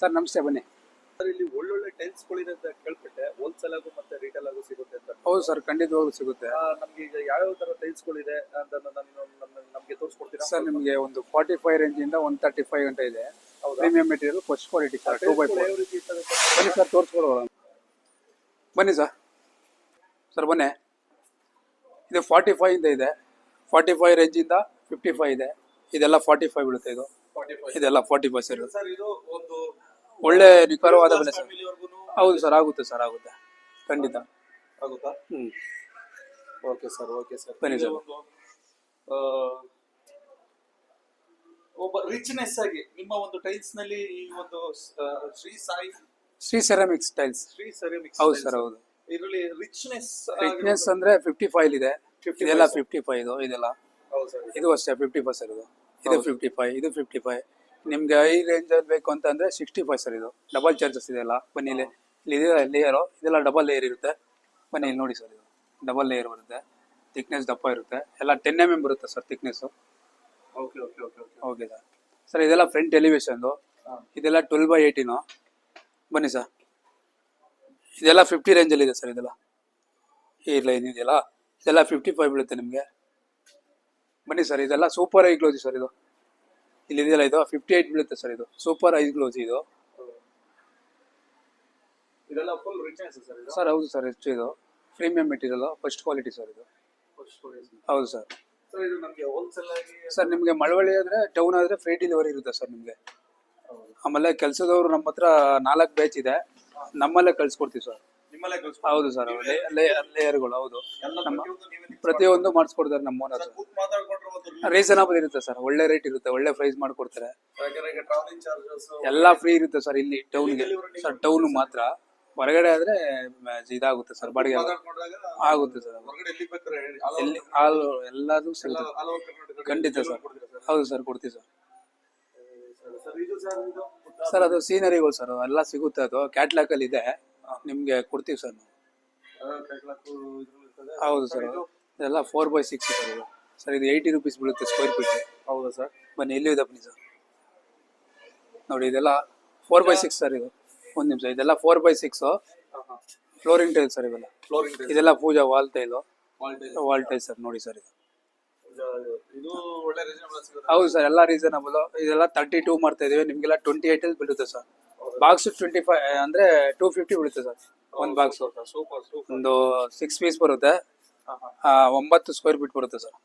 Sir ನಮಸ್ತೆ, ಬನ್ನಿ. Sir ಇಲ್ಲಿ ಒಳ್ಳೊಳ್ಳೆ ಟೈಲ್ಸ್ಗಳಿದೆ ಅಂತ ಕೇಳ್ಪಟ್ಟೆ, ಹೋಲ್ಸೇಲ್ ಆಗು ಮತ್ತೆ ರಿಟೇಲ್ ಆಗು ಸಿಗುತ್ತೆ ಅಂತ. ಹೌದು ಸರ್, ಖಂಡಿತವಾಗ್ಲೂ ಸಿಗುತ್ತೆ. ನಮ್ಗೆ ಈಗ ಯಾವ್ಯಾವ ತರ ಟೈಲ್ಸ್ಗಳಿದೆ ಅಂತ ನಮ್ಗೆ ತೋರಿಸ್ಕೊಡ್ತೀರಾ ಸರ್? ನಿಮಗೆ ಒಂದು 45 ರೇಂಜಿಂದ 135 ಗಂಟೆ ಇದೆ. Premium material, first quality sir. 2x4 ಯಾವ ರೀತಿ ಇರ್ತದೆ ಅಂತ ಬನ್ನಿ ಸರ್, ತೋರಿಸ್ಕೊಡೋಣ. ಬನ್ನಿ ಸರ್. ಸರ್ ಬನ್ನಿ. ಇದು 45 ಇಂದ ಇದೆ. 45 ರೇಂಜಿಂದ 55 ಇದೆ. ಇದೆಲ್ಲ 45 ಬೀಳುತ್ತೆ. ಇದೆಲ್ಲ 45 ಸರ್. ಸರ್ ಇದು ಒಂದು ಒಳ್ಳೆ ನಿಖರವಾದ ಬೆಲೆ ಸರ್. ಫ್ಯಾಮಿಲಿವರೆಗೂ ಹೌದು ಸರ್, ಆಗುತ್ತೆ ಸರ್, ಆಗುತ್ತೆ, ಖಂಡಿತ ಆಗುತ್ತಾ? Okay sir, okay sir. ಬನ್ನಿ ಸರ್. ಒಂದು ಒಬ್ಬ ರಿಚ್ನೆಸ್ ಆಗಿ ನಿಮ್ಮ ಒಂದು ಟೈಲ್ಸ್ ನಲ್ಲಿ ಈ ಒಂದು Shri ceramics tiles. Shri ceramics. ಹೌದು ಸರ್, ಹೌದು. ಇದರಲ್ಲಿ ರಿಚ್ನೆಸ್ ಅಂದ್ರೆ 55 ಇದೆ. ಇದೆಲ್ಲ 55 ಇದು. ಇದೆಲ್ಲ ಹೌದು ಸರ್. ಇದು ಅಷ್ಟೇ 55 ಸರ್. ಇದು 55, ಇದು 55. ನಿಮ್ಗೆ ಈ ರೇಂಜ್ ಬೇಕು ಅಂತ ಅಂದ್ರೆ 65 ಸರ್. ಇದು ಡಬಲ್ ಚಾರ್ಜಸ್ ಇದೆಲ್ಲ. ಬನ್ನಿ, ಇಲ್ಲಿ ಲೇಯರು ಇದೆಲ್ಲ ಡಬಲ್ ಲೇಯರ್ ಇರುತ್ತೆ. ಬನ್ನಿ ಇಲ್ಲಿ ನೋಡಿ ಸರ್, ಇದು ಡಬಲ್ ಲೇಯರ್ ಬರುತ್ತೆ. ಥಿಕ್ನೆಸ್ ದಪ್ಪ ಇರುತ್ತೆ. ಎಲ್ಲ 10 mm ಬರುತ್ತೆ sir thickness. Okay okay okay okay okay sir. Sir ಇದೆಲ್ಲ ಫ್ರಂಟ್ ಎಲಿವೇಶನ್. ಇದೆಲ್ಲ 12/18. ಬನ್ನಿ ಸರ್. ಇದೆಲ್ಲ 50 ರೇಂಜಲ್ಲಿ ಇದೆ ಸರ್. ಇದೆಲ್ಲ ಈ ಲೈನ್ ಇದೆಯಲ್ಲ, ಇದೆಲ್ಲ 55 ಬೀಳುತ್ತೆ ನಿಮಗೆ. ಬನ್ನಿ ಸರ್. ಇದೆಲ್ಲ ಸೂಪರ್ ಐ ಗ್ಲೋಜಿ ಸರ್. ಇದು ಇಲ್ಲಿ ಇದೆಯಲ್ಲ, ಇದು 58 ಬೀಳುತ್ತೆ ಸರ್. ಇದು ಸೂಪರ್ ಐ ಗ್ಲೋಜಿ. ಇದು ಇದೆಲ್ಲ ಫುಲ್ ರಿಚ್ನೆಸ್ ಸರ್. ಇದು ಸರ್ ಹೌದು ಸರ್. ಹೆಚ್ಚು ಇದು premium material, first quality sir. ಇದು ಹೌದು ಸರ್. ಸರ್ ಇದು ನಮಗೆ ಹೋಲ್ಸೇಲ್ ಆಗಿ ಸರ್ ನಿಮಗೆ ಮಳವಳ್ಳಿ ಆದ್ರೆ, ಟೌನ್ ಆದ್ರೆ ಫ್ರೀ ಡೆಲಿವರಿ ಇರುತ್ತೆ ಸರ್ ನಿಮಗೆ. ಆಮೇಲೆ ಕೆಲಸದವರು ನಮ್ಮ ಹತ್ರ 4 ಬ್ಯಾಚ್ ಇದೆ. ನಮ್ಮಲ್ಲೇ ಕಳ್ಸಿಕೊಡ್ತೀವಿ ಸರ್. ನಿಮ್ಮಲ್ಲೇ ಹೌದು ಸರ್. ಲೇಯರ್ಗಳು. ಹೌದು, ನಮ್ಮ ಪ್ರತಿಯೊಂದು ಪ್ರತಿಯೊಂದು ಮಾಡಿಸ್ಕೊಡ್ತಾರೆ ನಮ್ಮ ಓನರ್. ಮಾತಾಡ್ಕೊಂಡ್ರೆ ಒಂದು ರೀಸನಬಲ್ ಇರುತ್ತೆ ಸರ್. ಒಳ್ಳೆ ರೇಟ್ ಇರುತ್ತೆ, ಒಳ್ಳೆ ಪ್ರೈಸ್ ಮಾಡ್ಕೊಡ್ತಾರೆ. ಟ್ರಾವೆಲಿಂಗ್ ಚಾರ್ಜಸ್ ಎಲ್ಲ ಫ್ರೀ ಇರುತ್ತೆ ಸರ್ ಇಲ್ಲಿ ಟೌನ್ಗೆ. ಸರ್ ಟೌನ್ ಮಾತ್ರ, ಹೊರಗಡೆ ಆದ್ರೆ ಇದಾಗುತ್ತೆ ಸರ್, ಬಾಡಿಗೆ ಆಗುತ್ತೆ ಸರ್. ಹೊರಗಡೆ ಎಲ್ಲಿ ಬೇಕಾದ್ರೆ ಎಲ್ಲಿ ಎಲ್ಲದೂ ಸಿಗುತ್ತೆ, ಖಂಡಿತ ಸರ್. ಹೌದು ಸರ್, ಕೊಡ್ತೀವಿ ಸರ್. ಸರ್ ಇದು ಸರ್ ಇದು ಸರ್ ಅದು ಸೀನರಿಗಳು ಸರ್, ಎಲ್ಲ ಸಿಗುತ್ತೆ. ಅದು ಕ್ಯಾಟ್ಲಾಗ್ ಅಲ್ಲಿ ಇದೆ, ನಿಮ್ಗೆ ಕೊಡ್ತೀವಿ ಸರ್ ನಾವು. ಹೌದು ಸರ್. ಇದೆಲ್ಲ 4/6 ಸರ್. ಇದು ಸರ್ ಇದು 80 ರೂಪೀಸ್ ಬೀಳುತ್ತೆ ಸ್ಕ್ವೇರ್ ಫೀಟ್. ಹೌದಾ ಸರ್? ಬನ್ನಿ, ಇಲ್ಲಿ ಇದೆ ಬನ್ನಿ ಸರ್. ನೋಡಿ, ಇದೆಲ್ಲ 4/6 ಸರ್. ಇದು ಒಂದು ನಿಮಿಷ. ಇದೆಲ್ಲ 4/6 ಫ್ಲೋರಿಂಗ್ ಟೈಲ್ ಸರ್. ಇವೆಲ್ಲ ಫ್ಲೋರಿಂಗ್ ಇದೆಲ್ಲ pooja wall tile. Wall tile sir. ನೋಡಿ ಸರ್, ಇದು ಒಳ್ಳೆ ರೀಸನಬಲ್ ಸಿಗುತ್ತೆ. ಹೌದು ಸರ್, ಎಲ್ಲ ರೀಸನಬಲ್. ಇದೆಲ್ಲ 32 ಮಾಡ್ತಾ ಇದೀವಿ. ನಿಮ್ಗೆಲ್ಲ 28 ಅಲ್ಲಿ ಬೀಳುತ್ತೆ ಸರ್. ಬಾಕ್ಸ್ 25 ಅಂದ್ರೆ 250 ಬೀಳುತ್ತೆ ಸರ್. ಒಂದು ಬಾಕ್ಸ್ ಸೂಪರ್ ಸೂಪರ್. ಒಂದು 6 ಪೀಸ್ ಬರುತ್ತೆ. 9 ಸ್ಕ್ವೇರ್ ಫೀಟ್ ಬರುತ್ತೆ ಸರ್.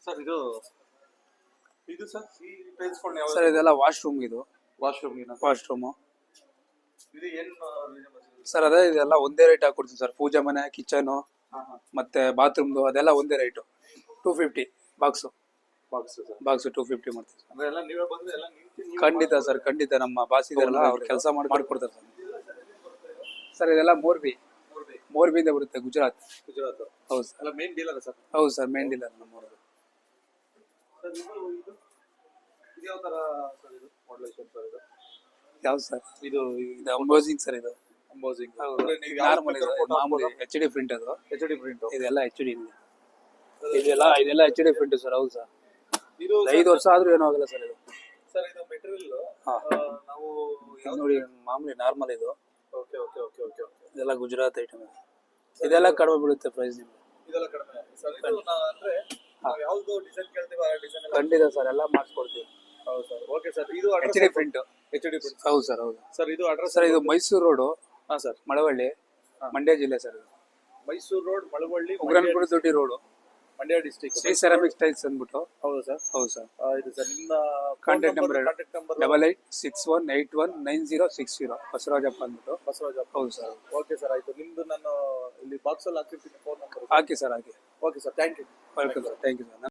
ಸರ್ ಇದು ಸರ್ ಈ ಟೈಲ್ಸ್ ಸರ್ ಇದೆಲ್ಲ ವಾಶ್ರೂಮ್. ಇದು ವಾಶ್ರೂಮ್ ಇದು ಏನು ಸರ್? ಅದೇ ಇದೆಲ್ಲ ಒಂದೇ ರೇಟ್ ಹಾಕೊಡ್ತೀವಿ ಸರ್. ಪೂಜಾ ಮನೆ, ಕಿಚನ್ ಮತ್ತೆ ಬಾತ್ರೂಮ್ದು ಅದೆಲ್ಲ ಒಂದೇ ರೇಟು. 250 ಬಾಕ್ಸ್ 250 ಮಾಡ್ತೀವಿ ಅಂದ್ರೆ ಎಲ್ಲ ನೀವೇ ಬಂದು ಎಲ್ಲ ಖಂಡಿತ ಸರ್, ಖಂಡಿತ. ನಮ್ಮ ಬಾಸ್ ಇದಾರಲ್ಲ, ಅವ್ರು ಕೆಲಸ ಮಾಡ್ಕೊಡ್ತಾರೆ ಸರ್. ಸರ್ ಇದೆಲ್ಲ ಮೋರ್ಬಿಯಿಂದ ಬರುತ್ತೆ, ಗುಜರಾತ್. ಹೌದು ಸರ್. ಎಲ್ಲ ಮೇನ್ ಡೀಲರ್ ಸರ್. ಹೌದು ಸರ್, ಮೇನ್ ಡೀಲರ್ ನಮ್ಮವ್ರದ್ದು. ಸರ್ ಇದು ಯಾವ ತರ ಸರ್? ಇದು ಮಾಡಲೇಷನ್ ಸರ್. ಇದು ಯಾವ್ದು ಸರ್? ಇದು ಅಂಬೋಸಿಂಗ್ ಸರ್. ಇದು ಅಂಬೋಸಿಂಗ್ ನಾರ್ಮಲ್ ಮಾಮೂಲಿ HD ಪ್ರಿಂಟ್. ಅದು HD ಪ್ರಿಂಟ್. ಇದೆಲ್ಲ HD ಇದೆಲ್ಲ HD ಪ್ರಿಂಟ್ ಸರ್. ಹೌದು ಸರ್. ಇದು 5 ವರ್ಷ ಆದ್ರೂ ಏನೂ ಆಗಲ್ಲ ಸರ್. ಇದು ಸರ್ ಇದು ಮೆಟೀರಿಯಲ್ ನಾವು ನೋಡಿ, ಮಾಮೂಲಿ ನಾರ್ಮಲ್. ಇದು okay okay okay okay okay. ಇದೆಲ್ಲ ಗುಜರಾತ್ ಐಟಮ್. ಇದೆಲ್ಲ ಕಡಿಮೆ ಬೀಳುತ್ತೆ ಪ್ರೈಸ್ ನಿಮಗೆ. ಇದೆಲ್ಲ ಕಡಿಮೆ ಸರ್. ಇದು ಅಂದ್ರೆ ನಾವು ಯಾವ್ದು ಡಿಸೈನ್ ಕೇಳ್ತೀವಿ ಆ ಡಿಸೈನ್ ಖಂಡಿತ ಸರ್, ಎಲ್ಲ ಮಾಡಿಸ್ಕೊಡ್ತೀವಿ. ಹೌದು ಸರ್. Okay sir. ಇದು HD ಪ್ರಿಂಟ್. ಹೌದು ಸರ್, ಹೌದು ಸರ್. ಇದು ಅಡ್ರೆಸ್ ಸರ್, ಇದು ಮೈಸೂರು ರೋಡು, ಸರ್, ಮಳವಳ್ಳಿ, ಮಂಡ್ಯ ಜಿಲ್ಲೆ sir. Mysuru road, Malavalli, Ugranagudi Doddi road, Mandya district. Shri ceramics tiles ಅಂದ್ಬಿಟ್ಟು. ಹೌದು ಸರ್. ಹೌದು ಸರ್. ಇದು ಸರ್ ನಿಮ್ಮ contact number contact number 8861819060 Basavarajappa ಅಂದ್ಬಿಟ್ಟು. ಬಸವರಾಜಪ್ಪ. ಹೌದು ಸರ್. ಓಕೆ ಸರ್, ಆಯ್ತು. ನಿಮ್ದು ನಾನು ಇಲ್ಲಿ ಬಾಕ್ಸ್ ಅಲ್ಲಿ ಹಾಕಿರ್ತೀನಿ ಫೋನ್ ನಂಬರ್. ಹಾಕಿ ಸರ್, ಹಾಕಿ. Okay sir, thank you. Welcome sir, thank you sir.